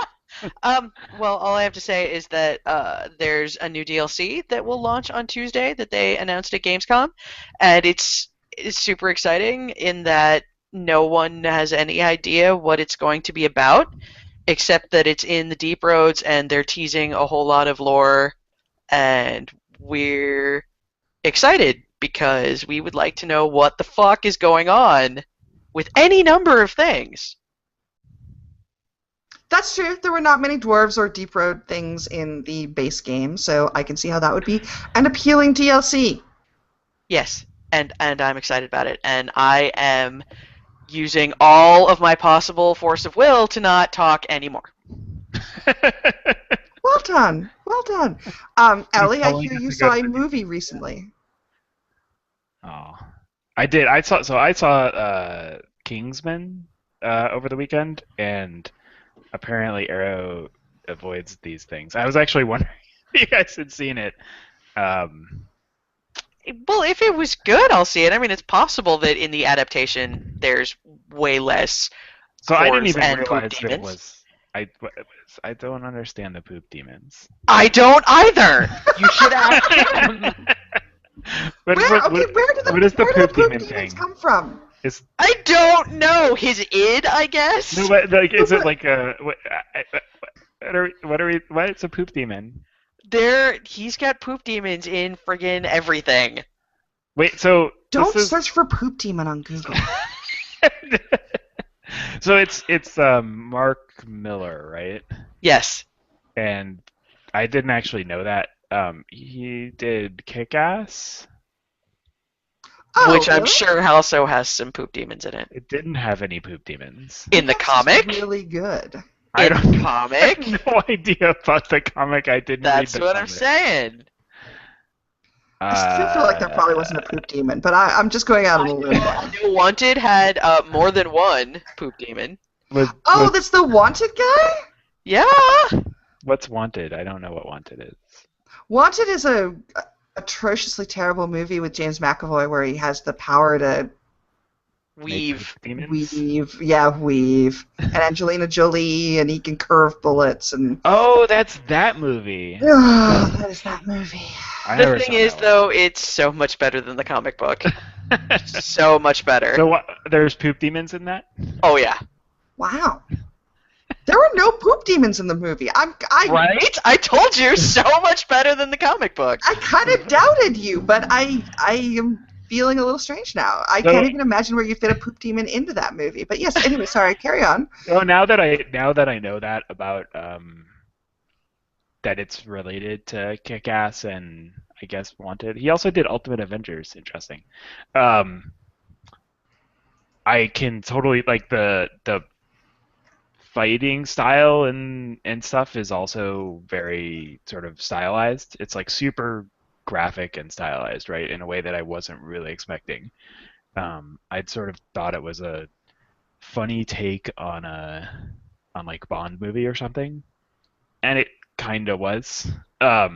Well, all I have to say is that there's a new DLC that will launch on Tuesday that they announced at Gamescom, and it's super exciting in that no one has any idea what it's going to be about, except that it's in the Deep Roads and they're teasing a whole lot of lore, and we're excited because we would like to know what the fuck is going on with any number of things. That's true. There were not many dwarves or deep road things in the base game, so I can see how that would be an appealing DLC. Yes, and I'm excited about it, and I am using all of my possible force of will to not talk anymore. Well done. Ellie, I hear you saw a movie recently. Oh, I did. I saw Kingsman over the weekend, and apparently Arrow avoids these things. I was actually wondering if you guys had seen it. Well, if it was good, I'll see it. I mean, it's possible that in the adaptation there's way less. So I didn't even and realize poop that it demons. was. I don't understand the poop demons. I don't either. You should ask him. What is the poop demon demons thing? come from? I don't know. His id, I guess. No, but like, is it like a what's a poop demon? He's got poop demons in friggin' everything. Wait, so Don't search for poop demon on Google. So it's Mark Miller, right? Yes. And I didn't actually know that. He did Kick-Ass. Oh, Which I'm really? sure also has some poop demons in it. It didn't have any poop demons. In the That's comic? really good. I In don't the comic? I have no idea about the comic. I didn't read That's the what I'm comic. saying. I still feel like there probably wasn't a poop demon, but I'm just going out on a limb. I know Wanted had more than one poop demon. That's the Wanted guy? Yeah. What's Wanted? I don't know what Wanted is. Wanted is a atrociously terrible movie with James McAvoy where he has the power to Weave. weave. And Angelina Jolie, and he can curve bullets, and Oh, that's that movie. that is that movie. I The never thing saw is, that though, it's so much better than the comic book. one. So much better. So what? There's poop demons in that? Oh yeah. Wow. There were no poop demons in the movie. Right? I told you, so much better than the comic book. I kind of doubted you, but I am feeling a little strange now. I can't even imagine where you fit a poop demon into that movie. But yes, anyway, sorry, carry on. Oh, now that I know that about that it's related to Kick-Ass and I guess Wanted. He also did Ultimate Avengers. Interesting. I can totally like the fighting style and stuff is also very sort of stylized. It's like super graphic and stylized, right, in a way that I wasn't really expecting. I'd sort of thought it was a funny take on like Bond movie or something, and it kind of was. I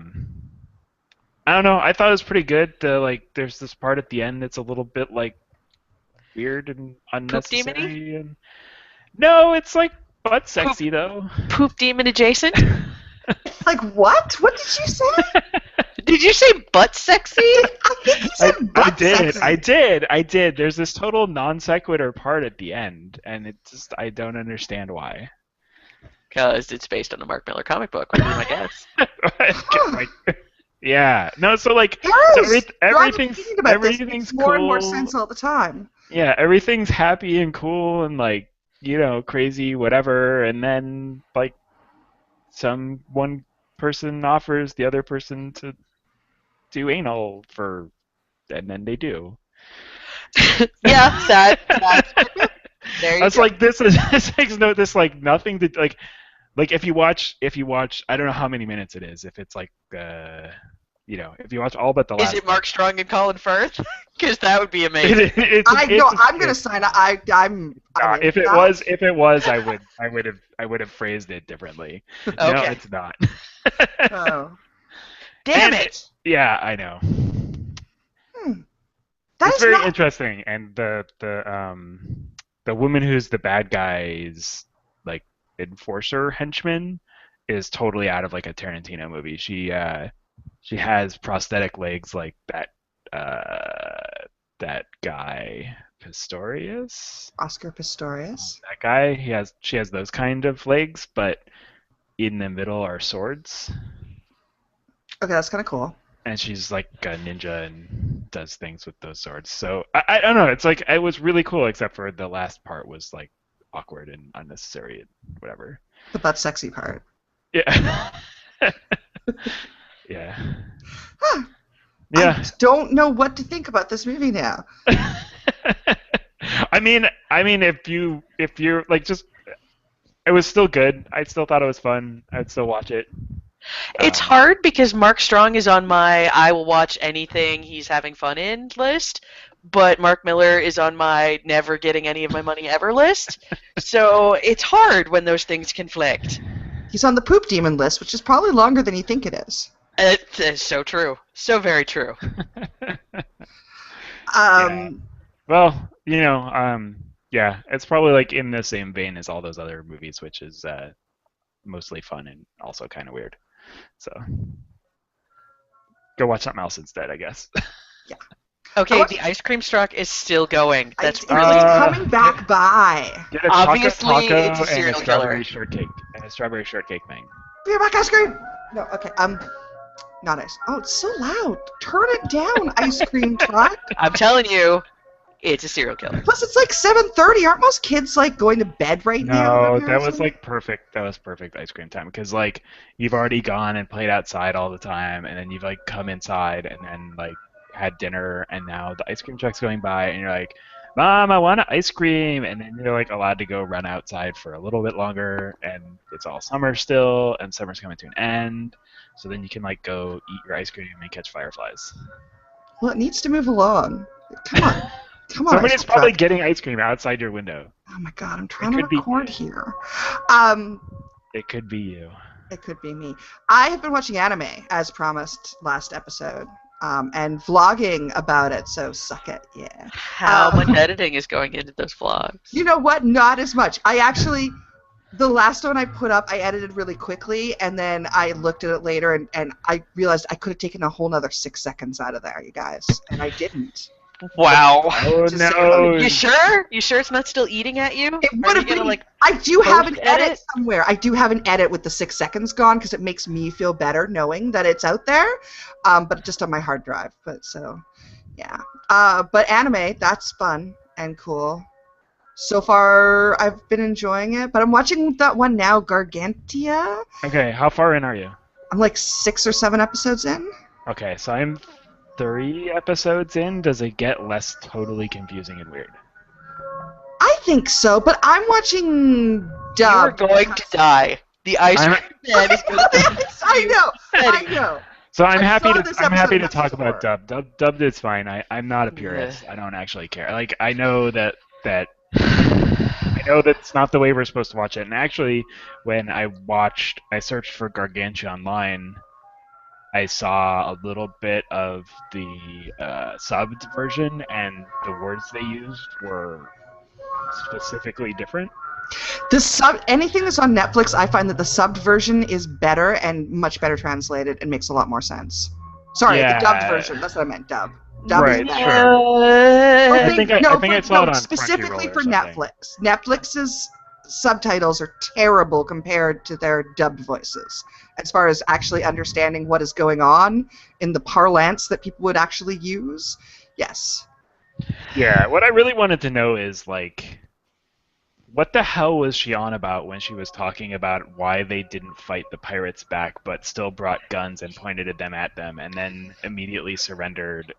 don't know. I thought it was pretty good. There's this part at the end that's a little bit like weird and Poop demon-y? unnecessary. And no, it's like butt Poop, sexy though. poop demon adjacent? Like what? What did you say? Did you say butt sexy? I think you said I butt did. sexy. I did. There's this total non sequitur part at the end, and I don't understand why. Because it's based on a Mark Miller comic book, would be my guess. Like, yeah. No. So like, Yes! everything's Thinking about this, it everything's makes more and more cool. sense all the time. Yeah, everything's happy and cool and like crazy whatever, and then like one person offers the other person to do anal and then they do. Yeah, sad. There you I was go. like, this makes nothing to like if you watch I don't know how many minutes it is, if it's like if you watch all but the Is last it Mark Strong and Colin Firth? Because that would be amazing. I'm gonna sign up. I'm if it was, I would have phrased it differently. No, Okay. it's not. Oh. Damn And it! Yeah, I know. That It's is very not. interesting, and the woman who's the bad guy's like enforcer henchman is totally out of like a Tarantino movie. She has prosthetic legs like that guy Pistorius. Oscar Pistorius. That guy, she has those kind of legs, but in the middle are swords. Okay, that's kind of cool. And she's like a ninja and does things with those swords. So I don't know. It's like it was really cool, except for the last part was like awkward and unnecessary and whatever. The butt sexy part. Yeah. Yeah. Huh. Yeah. I don't know what to think about this movie now. I mean, if you're like just, it was still good. I still thought it was fun. I'd still watch it. It's hard because Mark Strong is on my I will watch anything he's having fun in list, but Mark Miller is on my never getting any of my money ever list. So it's hard when those things conflict. He's on the poop demon list, which is probably longer than you think it is. It's so true. So very true. Yeah. Well, yeah, it's probably like in the same vein as all those other movies, which is mostly fun and also kind of weird. So go watch something else instead, I guess. Yeah. Okay, the ice cream truck is still going. That's It's really coming back by. Get a Obviously, taco it's a and serial a strawberry killer. shortcake and a strawberry shortcake thing. Be back ice cream. No, okay. Not ice. Oh, it's so loud. Turn it down, ice cream truck. I'm telling you, it's a serial killer. Plus, it's like 7:30. Aren't most kids like going to bed right now? No, that was like perfect. That was perfect ice cream time because like you've already gone and played outside all the time, and then you've like come inside and then like had dinner, and now the ice cream truck's going by, and you're like, "Mom, I want ice cream," and then you're like allowed to go run outside for a little bit longer, and it's all summer still, and summer's coming to an end, so then you can like go eat your ice cream and catch fireflies. Well, it needs to move along. Come on. Come on. Somebody's ice cream probably truck. getting ice cream outside your window. Oh my god, I'm trying to could be record you. here. It could be you. It could be me. I have been watching anime, as promised last episode, and vlogging about it, so suck it, yeah. How much editing is going into those vlogs? You know what? Not as much. The last one I put up, I edited really quickly, and then I looked at it later, and I realized I could have taken a whole nother 6 seconds out of there, you guys, and I didn't. Wow. Oh Just no! You sure? You sure it's not still eating at you? It Are would you have gonna, been. like, I do have an post-edit? edit somewhere. I do have an edit with the 6 seconds gone because it makes me feel better knowing that it's out there, but just on my hard drive. But so, yeah. But anime, that's fun and cool. So far, I've been enjoying it. But I'm watching that one now, Gargantia. Okay, how far in are you? I'm like 6 or 7 episodes in. Okay, so I'm 3 episodes in. Does it get less totally confusing and weird? I think so, but I'm watching You're dub. going to die. The ice I'm- cream man is going to die. I know. So I'm I happy saw to this I'm happy to episode talk about before. dub. Dubbed is fine. I'm not a purist. I don't actually care. Like I know that I know that's not the way we're supposed to watch it. And actually, when I searched for Gargantua online, I saw a little bit of the subbed version, and the words they used were specifically different. Anything that's on Netflix, I find that the subbed version is better and much better translated and makes a lot more sense. Sorry, Yeah. the dubbed version. That's what I meant. Dub. Dub Right, is better. sure. Uh, I think I saw it on specifically Crunchyroll or for something. Netflix. Netflix's subtitles are terrible compared to their dubbed voices, as far as actually understanding what is going on in the parlance that people would actually use. Yes. Yeah, what I really wanted to know is, like, what the hell was she on about when she was talking about why they didn't fight the pirates back but still brought guns and pointed them at them and then immediately surrendered,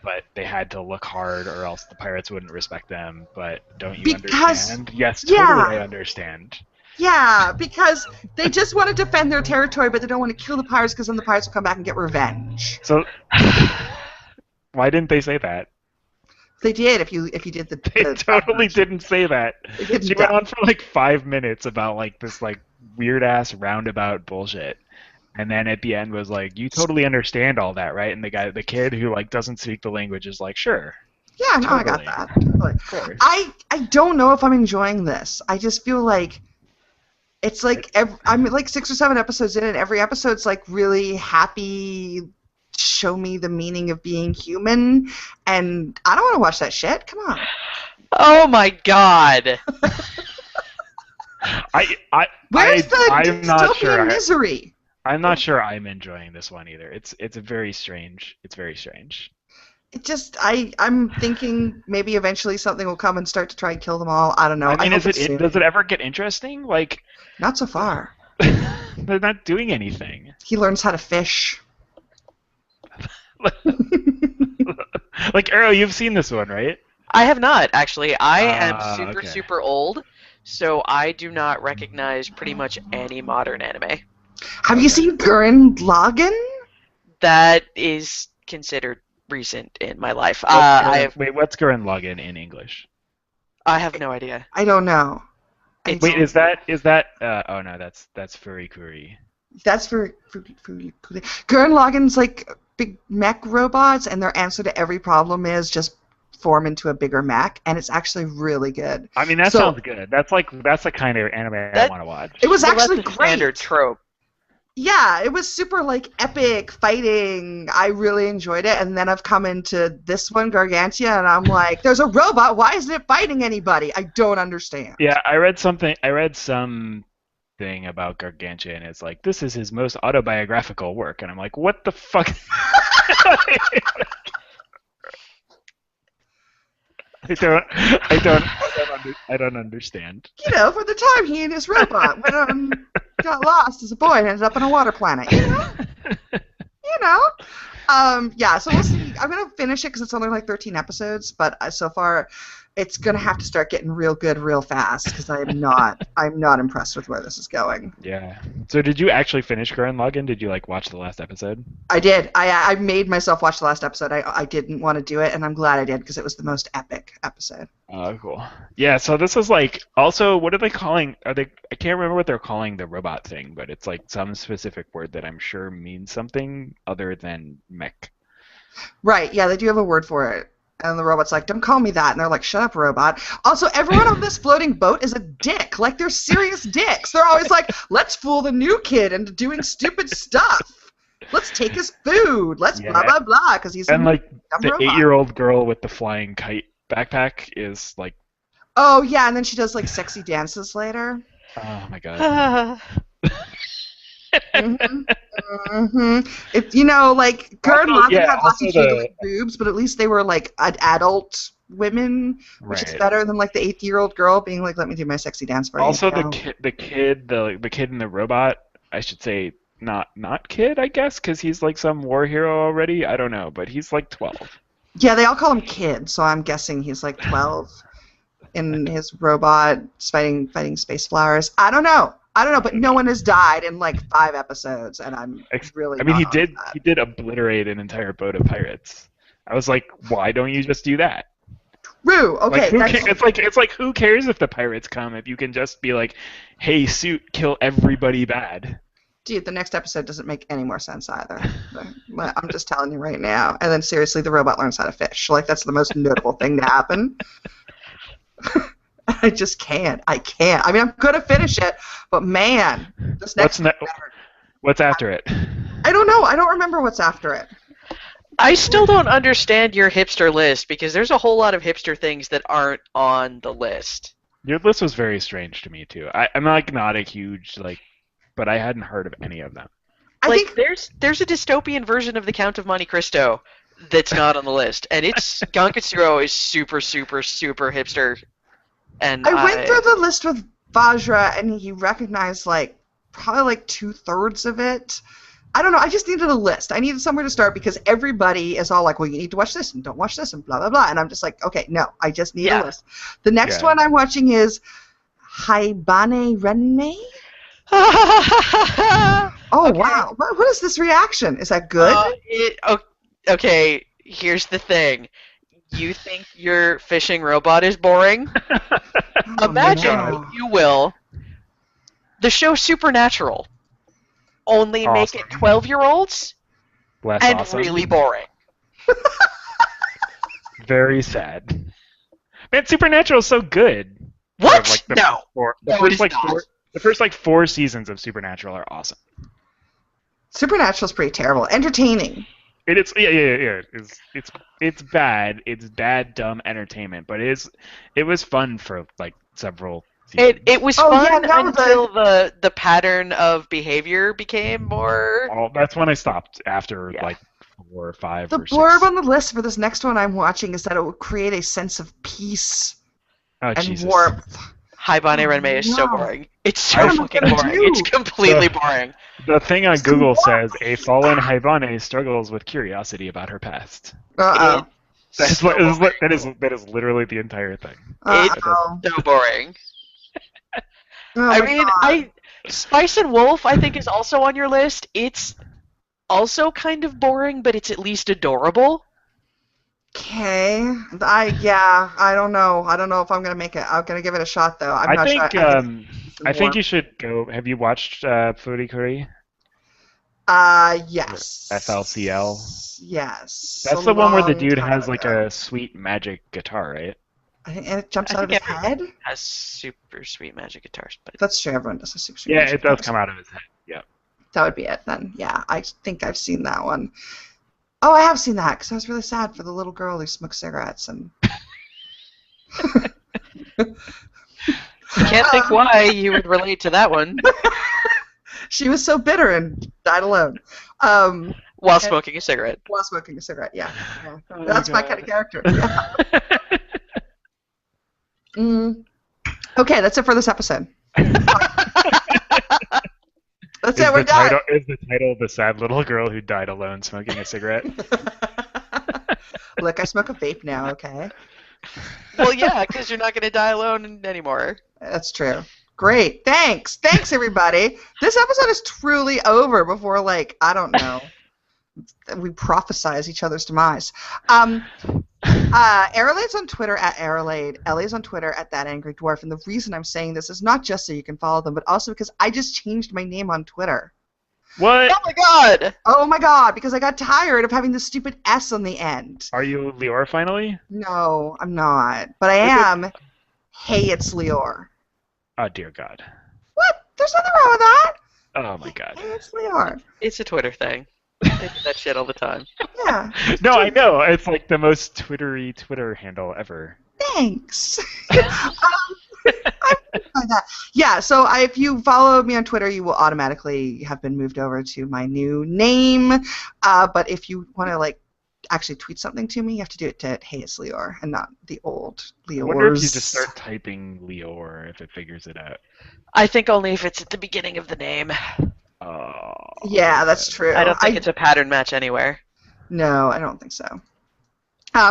but they had to look hard or else the pirates wouldn't respect them. But don't you understand? Yes, totally I understand. Yeah, because they just want to defend their territory, but they don't want to kill the pirates because then the pirates will come back and get revenge. So why didn't they say that? They did. If you did the They totally didn't say that. didn't She went on for like 5 minutes about like this like weird ass roundabout bullshit, and then at the end was like, "You totally understand all that, right?" And the kid who like doesn't speak the language is like, "Sure." Yeah, no, I got Totally. that. Totally. Of course. I don't know if I'm enjoying this. I just feel like it's like I'm like 6 or 7 episodes in, and every episode's like really happy. Show me the meaning of being human, and I don't want to watch that shit. Come on. oh my god. Where's the I'm not dystopian sure. misery? I'm not sure I'm enjoying this one either. It's very strange. It's very strange. It just I'm thinking maybe eventually something will come and start to try and kill them all. I don't know. I mean, hope it's soon. does it ever get interesting? Like, Not so far. they're not doing anything. He learns how to fish. Like, Arrow, you've seen this one, right? I have not, actually. I am super, okay. super old, so I do not recognize pretty much any modern anime. Have you seen Gurren Lagann? That is considered recent in my life. Wait, what's Gurren Lagann in English? I have no idea. I don't know. It's- Wait, is that oh no, that's Furikuri. That's for Gurren Lagann's like big mech robots, and their answer to every problem is just form into a bigger mech, and it's actually really good. I mean, that So- sounds good. That's the kind of anime I That- want to watch. It was Well, actually that's a great. standard trope. Yeah, it was super like epic fighting. I really enjoyed it, and then I've come into this one, Gargantia, and I'm like, there's a robot. Why isn't it fighting anybody? I don't understand. Yeah, I read something about Gargantia, and it's like, this is his most autobiographical work, and I'm like, what the fuck? I don't understand. You know, for the time he and his robot went on, got lost as a boy and ended up on a water planet. You know. Yeah. So we'll see. I'm gonna finish it because it's only like 13 episodes, but so far, it's gonna have to start getting real good real fast because I'm not impressed with where this is going. Yeah. So did you actually finish Gurren Lagann? Did you like watch the last episode? I did. I made myself watch the last episode. I didn't want to do it, and I'm glad I did because it was the most epic episode. Oh, cool. Yeah. So this is like also what are they calling? I can't remember what they're calling the robot thing, but it's like some specific word that I'm sure means something other than mech. Right. Yeah, they do have a word for it. And the robot's like, don't call me that. And they're like, shut up, robot. Also, everyone on this floating boat is a dick. Like, they're serious dicks. They're always like, let's fool the new kid into doing stupid stuff. Let's take his food. Let's blah, blah, blah. Because he's and like dumb the robot. 8-year-old girl with the flying kite backpack is like, Oh, yeah, and then she does, like, sexy dances later. oh my god. It's, you know, like, Gurren Also, Lagann yeah, had lots also of cute like, boobs, but at least they were, like, adult women, which is Right. better than, like, the 8-year-old girl being like, let me do my sexy dance for you. Also, you know? the kid in the robot, I should say not kid, I guess, because he's like some war hero already. I don't know, but he's like 12. Yeah, they all call him Kid, so I'm guessing he's like 12 in his robot fighting space flowers. I don't know, but no one has died in like 5 episodes, and I'm really. I mean, not on that. he did obliterate an entire boat of pirates. I was like, why don't you just do that? Rue. Okay, it's like who cares if the pirates come if you can just be like, hey, suit, kill everybody bad. Dude, the next episode doesn't make any more sense either. I'm just telling you right now. And then seriously, the robot learns how to fish. Like, that's the most notable thing to happen. I just can't. I can't. I mean, I'm going to finish it, but man, this next what's after it? I don't know. I don't remember what's after it. I still don't understand your hipster list because there's a whole lot of hipster things that aren't on the list. Your list was very strange to me too. I'm like not a huge but I hadn't heard of any of them. I think there's a dystopian version of the Count of Monte Cristo that's not on the list, and it's Ganketsuro is super super super hipster. And I went through the list with Vajra, and he recognized probably 2/3 of it. I don't know. I just needed a list. I needed somewhere to start because everybody is all like, well, you need to watch this and don't watch this and blah, blah, blah. And I'm just like, okay, no, I just need a list. The next one I'm watching is Haibane Renmei. Oh, okay. Wow. What is this reaction? Is that good? Okay, here's the thing. You think your fishing robot is boring? Imagine, if you will, the show Supernatural. Only make it 12-year-olds and really boring. Very sad. Man, Supernatural is so good. What? The first 4 seasons of Supernatural are awesome. Supernatural's pretty terrible. Entertaining. It's bad. It's bad, dumb entertainment, but it was fun for several. It was fun until the pattern of behavior became more. Oh, that's when I stopped after 4 or 5 or 6. The blurb on the list for this next one I'm watching is that it will create a sense of peace and warmth. Haibane Renmei is so boring. It's so fucking boring. It's completely boring. The thing on Google says a fallen Haibane struggles with curiosity about her past. Uh-oh. That is literally the entire thing. It's so boring. Spice and Wolf, I think, is also on your list. It's also kind of boring, but it's at least adorable. Okay. I don't know. I don't know if I'm gonna make it. I'm gonna give it a shot though. I think you should go. Have you watched Furikuri? Yes. FLCL. Yes. That's the one where the dude has a sweet magic guitar, right? I think it jumps out of his head. Has super sweet magic guitars, but that's true. Everyone does a super sweet. Yeah, it does come out of his head. Yeah. That would be it then. Yeah, I think I've seen that one. Oh, I have seen that because I was really sad for the little girl who smoked cigarettes and. I can't think why you would relate to that one. She was so bitter and died alone. While smoking a cigarette. While smoking a cigarette, yeah. Oh, that's my kind of character. Yeah. Okay, that's it for this episode. That's it, we're done. Is the title The Sad Little Girl Who Died Alone Smoking a Cigarette? Look, I smoke a vape now, okay? Well, yeah, because you're not going to die alone anymore. That's true. Great. Thanks. Thanks, everybody. This episode is truly over before, I don't know, we prophesize each other's demise. Arrowlade's on Twitter at Arrowlade. Ellie's on Twitter at That Angry Dwarf. And the reason I'm saying this is not just so you can follow them, but also because I just changed my name on Twitter. What? Oh my god! Oh my god, because I got tired of having the stupid S on the end. Are you Lior finally? No, I'm not. But I am. Hey, it's Lior. Oh, dear God. What? There's nothing wrong with that. Oh my god. Hey, it's Lior. It's a Twitter thing. They do that shit all the time. Yeah. No, I know. It's the most Twittery Twitter handle ever. Thanks. Yeah, so if you follow me on Twitter, you will automatically have been moved over to my new name. But if you want to actually tweet something to me, you have to do it to Hey It's Lior and not the old Lior's. I wonder if you just start typing Lior if it figures it out. I think only if it's at the beginning of the name. Oh. Yeah, that's true. I don't think it's a pattern match anywhere. No, I don't think so.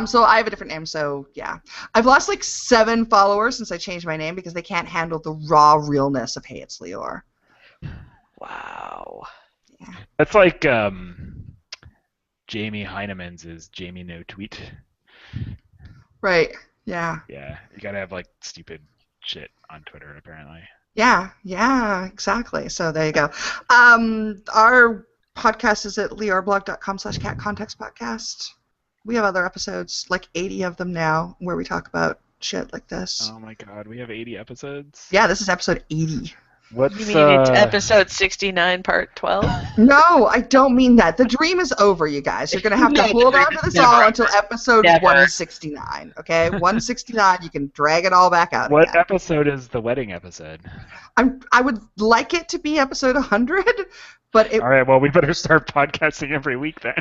So I have a different name, so yeah. I've lost 7 followers since I changed my name because they can't handle the raw realness of Hey It's Lior. Wow. Yeah. That's like Jamie Heinemann's is Jamie No Tweet. Right. Yeah. Yeah, you gotta have like stupid shit on Twitter apparently. Yeah, exactly. So there you go. Our podcast is at learblog.com/catcontextpodcast. We have other episodes, like 80 of them now, where we talk about shit like this. Oh my god, we have 80 episodes. Yeah, this is episode 80. What's You mean it's episode 69, part 12? No, I don't mean that. The dream is over, you guys. You're going to have to hold on to this all until episode Never. 169, okay? 169, you can drag it all back out What again. episode is the wedding episode? I would like it to be episode 100, but it... All right, well, we better start podcasting every week then.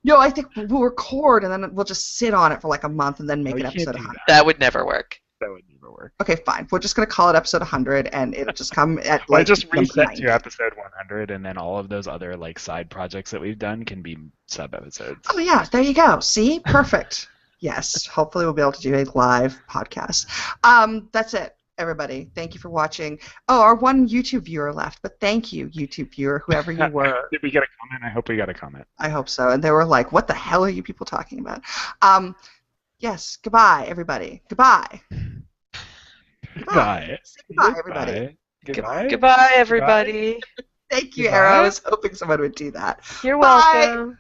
No, I think we'll record, and then we'll just sit on it for like a month and then make No, it you can't episode do 100. That would never work. That would never work. Okay, fine. We're just going to call it episode 100, and it'll just come at Well, like just number reset 90. to episode 100, and then all of those other like side projects that we've done can be sub episodes. Oh yeah, there you go. See? Perfect. Yes. Hopefully we'll be able to do a live podcast. That's it, everybody. Thank you for watching. Oh, our one YouTube viewer left, but thank you, YouTube viewer, whoever you were. Did we get a comment? I hope we got a comment. I hope so. And they were like, what the hell are you people talking about? Yes, goodbye, everybody. Goodbye. Goodbye. Say goodbye, everybody. Goodbye. Goodbye, everybody. Thank you, Goodbye. Arrow. I was hoping someone would do that. You're Bye. welcome.